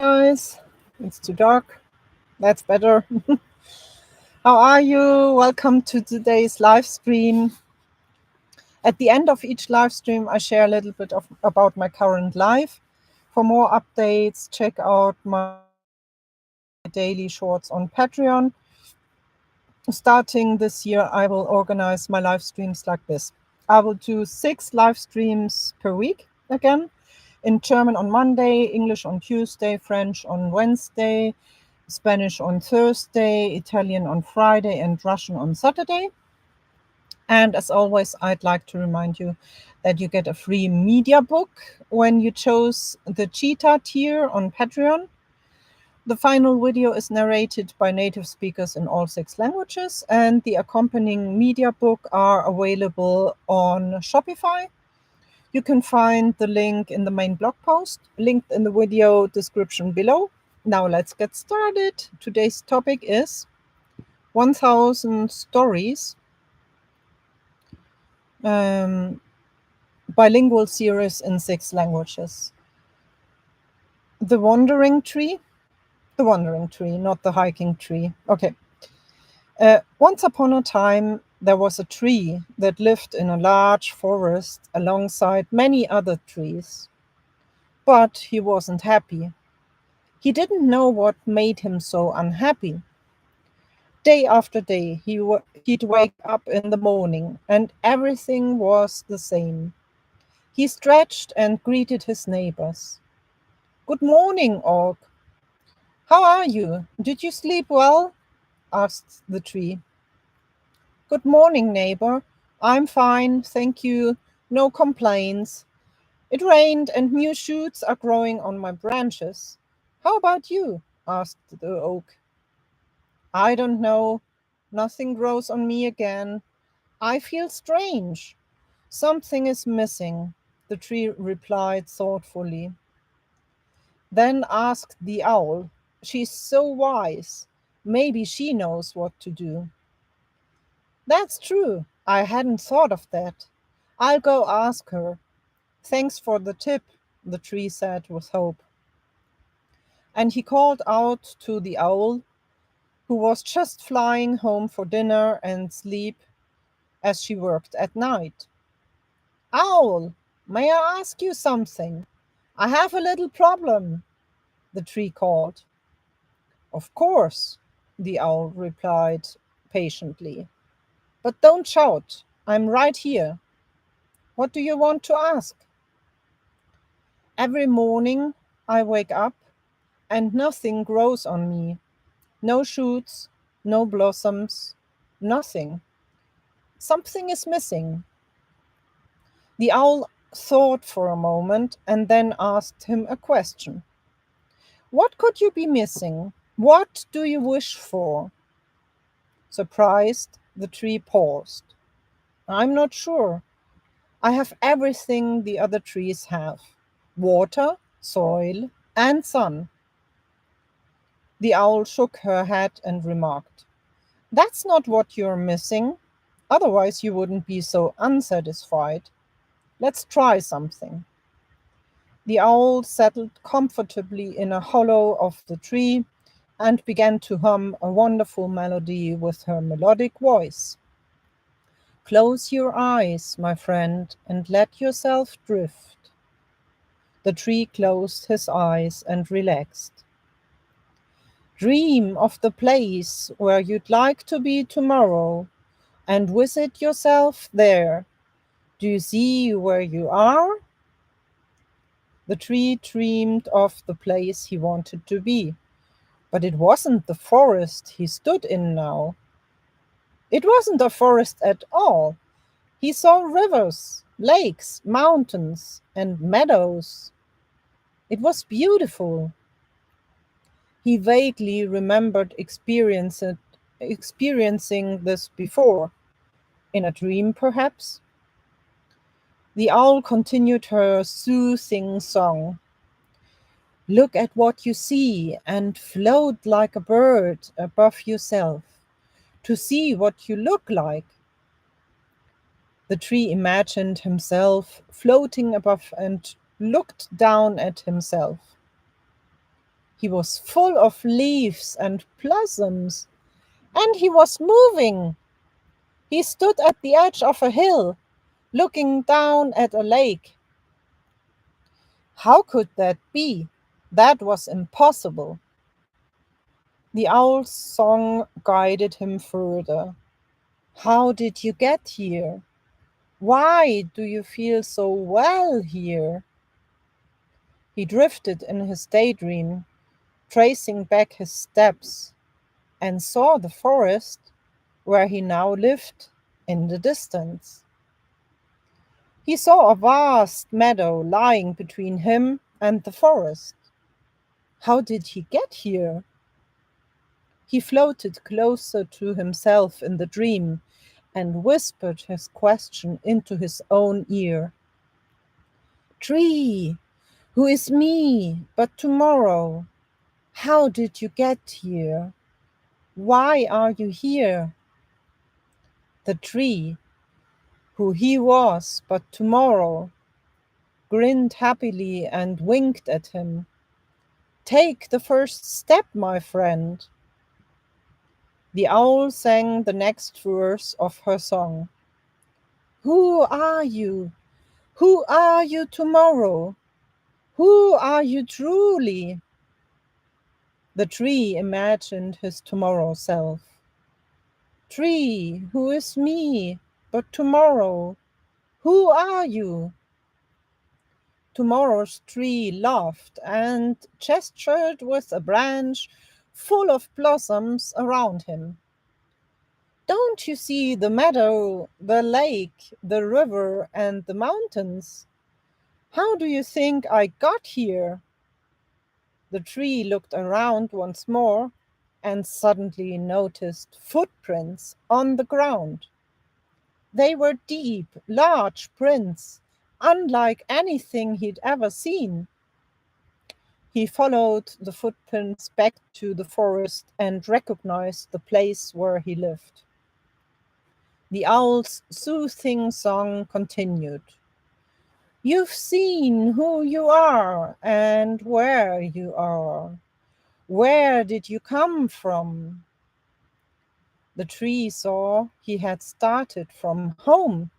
Guys, it's too dark. That's better. How are you? Welcome to today's live stream. At the end of each live stream, I share a little bit about my current life. For more updates, check out my daily shorts on Patreon. Starting this year, I will organize my live streams like this. I will do 6 live streams per week again, in German on Monday, English on Tuesday, French on Wednesday, Spanish on Thursday, Italian on Friday, and Russian on Saturday. And as always, I'd like to remind you that you get a free media book when you chose the Cheetah tier on Patreon. The final video is narrated by native speakers in all 6 languages, and the accompanying media book are available on Shopify. You can find the link in the main blog post, linked in the video description below. Now let's get started. Today's topic is 1000 stories, bilingual series in 6 languages. The wandering tree, not the hiking tree. Okay. Once upon a time, there was a tree that lived in a large forest alongside many other trees. But he wasn't happy. He didn't know what made him so unhappy. Day after day, he'd wake up in the morning, and everything was the same. He stretched and greeted his neighbors. "Good morning, Orc. How are you? Did you sleep well?" asked the tree. "Good morning, neighbor. I'm fine, thank you. No complaints. It rained and new shoots are growing on my branches. How about you?" asked the oak. "I don't know. Nothing grows on me again. I feel strange. Something is missing," the tree replied thoughtfully. Then asked the owl. "She's so wise. Maybe she knows what to do." "That's true. I hadn't thought of that. I'll go ask her. Thanks for the tip," the tree said with hope. And he called out to the owl, who was just flying home for dinner and sleep as she worked at night. "Owl, may I ask you something? I have a little problem," the tree called. "Of course," the owl replied patiently. "But don't shout. I'm right here. What do you want to ask?" "Every morning I wake up and nothing grows on me. No shoots, no blossoms, nothing. Something is missing." The owl thought for a moment and then asked him a question. "What could you be missing? What do you wish for?" Surprised, the tree paused. "I'm not sure. I have everything the other trees have: water, soil, and sun." The owl shook her head and remarked, "That's not what you're missing. Otherwise, you wouldn't be so unsatisfied. Let's try something." The owl settled comfortably in a hollow of the tree and began to hum a wonderful melody with her melodic voice. "Close your eyes, my friend, and let yourself drift." The tree closed his eyes and relaxed. "Dream of the place where you'd like to be tomorrow and visit yourself there. Do you see where you are?" The tree dreamed of the place he wanted to be, but it wasn't the forest he stood in now. It wasn't a forest at all. He saw rivers, lakes, mountains, and meadows. It was beautiful. He vaguely remembered experiencing this before, in a dream perhaps. The owl continued her soothing song. "Look at what you see and float like a bird above yourself, to see what you look like." The tree imagined himself floating above and looked down at himself. He was full of leaves and blossoms, and he was moving. He stood at the edge of a hill, looking down at a lake. How could that be? That was impossible. The owl's song guided him further. How did you get here? Why do you feel so well here? He drifted in his daydream, tracing back his steps, and saw the forest where he now lived in the distance. He saw a vast meadow lying between him and the forest. How did he get here? He floated closer to himself in the dream and whispered his question into his own ear. Tree, who is me but tomorrow? How did you get here? Why are you here? The tree, who he was but tomorrow, grinned happily and winked at him. Take the first step, my friend. The owl sang the next verse of her song. Who are you? Who are you tomorrow? Who are you truly? The tree imagined his tomorrow self. Tree, who is me, but tomorrow? Who are you? Tomorrow's tree laughed and gestured with a branch full of blossoms around him. Don't you see the meadow, the lake, the river, and the mountains? How do you think I got here? The tree looked around once more and suddenly noticed footprints on the ground. They were deep, large prints, unlike anything he'd ever seen. He followed the footprints back to the forest and recognized the place where he lived. The owl's soothing song continued. You've seen who you are and where you are. Where did you come from? The tree saw he had started from home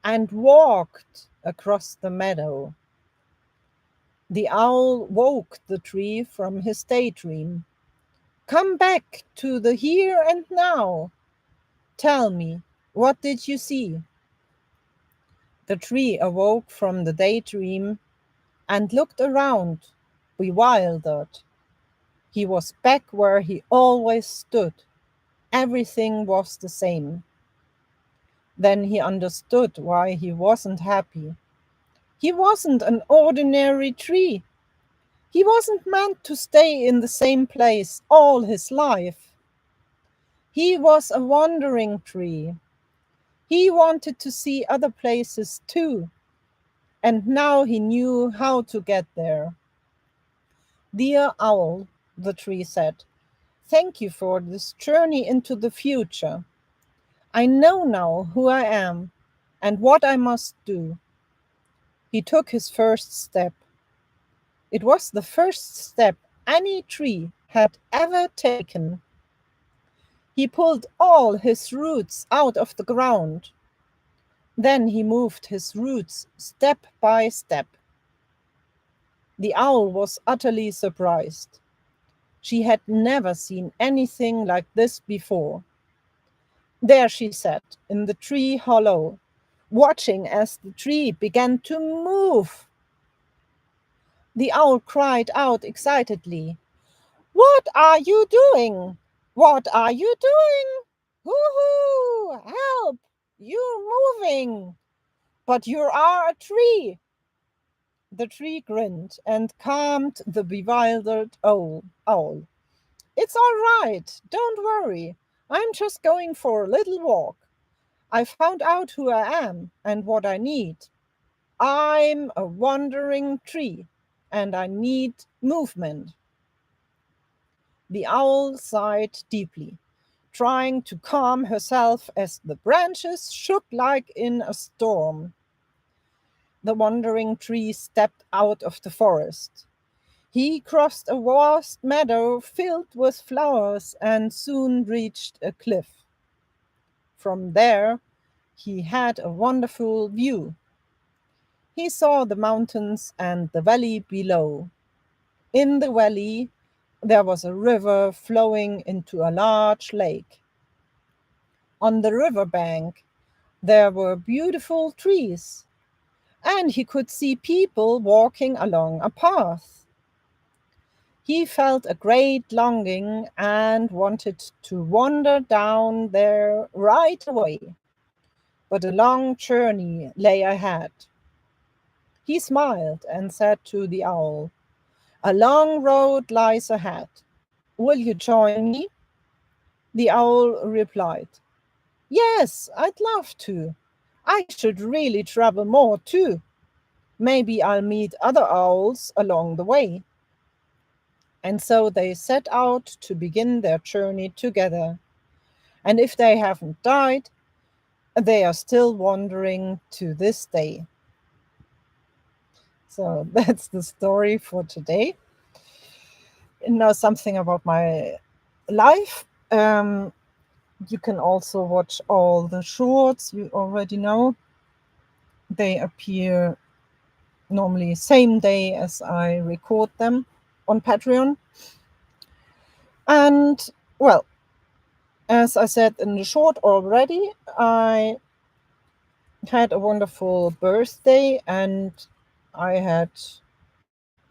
and walked across the meadow. The owl woke the tree from his daydream. Come back to the here and now. Tell me, what did you see? The tree awoke from the daydream and looked around, bewildered. He was back where he always stood. Everything was the same. Then he understood why he wasn't happy. He wasn't an ordinary tree. He wasn't meant to stay in the same place all his life. He was a wandering tree. He wanted to see other places too, and now he knew how to get there. Dear owl, the tree said, thank you for this journey into the future. I know now who I am and what I must do. He took his first step. It was the first step any tree had ever taken. He pulled all his roots out of the ground. Then he moved his roots step by step. The owl was utterly surprised. She had never seen anything like this before. There she sat in the tree hollow, watching as the tree began to move. The owl cried out excitedly, What are you doing? What are you doing? Hoo-hoo! Help! You're moving! But you are a tree! The tree grinned and calmed the bewildered owl. It's all right, don't worry. I'm just going for a little walk. I found out who I am and what I need. I'm a wandering tree and I need movement. The owl sighed deeply, trying to calm herself as the branches shook like in a storm. The wandering tree stepped out of the forest. He crossed a vast meadow filled with flowers and soon reached a cliff. From there, he had a wonderful view. He saw the mountains and the valley below. In the valley, there was a river flowing into a large lake. On the river bank, there were beautiful trees, and he could see people walking along a path. He felt a great longing and wanted to wander down there right away, but a long journey lay ahead. He smiled and said to the owl, "A long road lies ahead. Will you join me?" The owl replied, "Yes, I'd love to. I should really travel more too. Maybe I'll meet other owls along the way." And so they set out to begin their journey together. And if they haven't died, they are still wandering to this day. So that's the story for today. Now, something about my life. You can also watch all the shorts you already know. They appear normally same day as I record them on Patreon. And well, as I said in the short already, I had a wonderful birthday and I had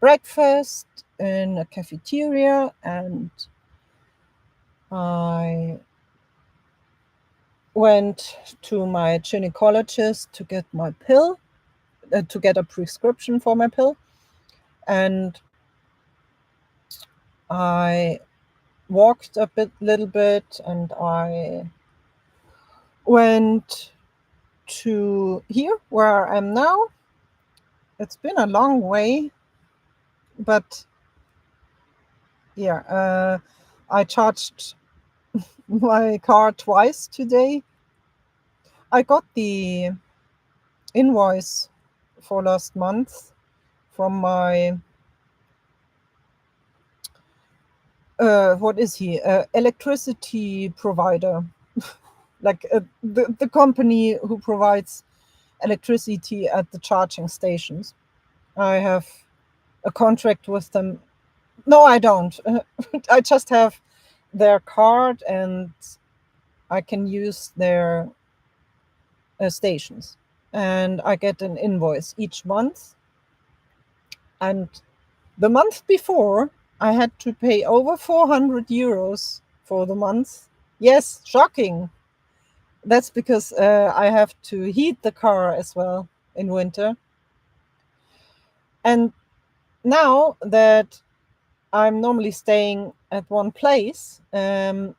breakfast in a cafeteria and I went to my gynecologist to get my pill, to get a prescription for my pill. And I walked a little bit and I went to here where I am now. It's been a long way, but yeah, I charged my car twice today. I got the invoice for last month from my what is he? Electricity provider, like the company who provides electricity at the charging stations. I have a contract with them. No, I don't. I just have their card and I can use their stations. And I get an invoice each month. And the month before, I had to pay over 400 euros for the month. Yes, shocking. That's because I have to heat the car as well in winter. And now that I'm normally staying at one place, I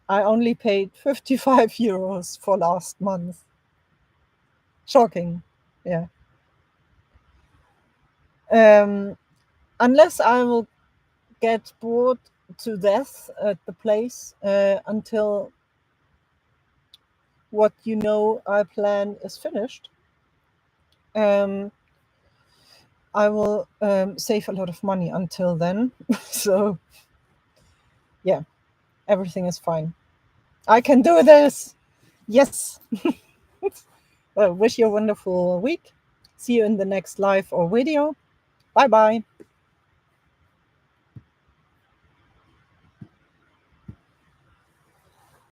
only paid 55 euros for last month. Shocking. Yeah. Unless I will get bored to death at the place until what I plan is finished. I will save a lot of money until then. So yeah, everything is fine. I can do this. Yes. Well, wish you a wonderful week. See you in the next live or video. Bye bye.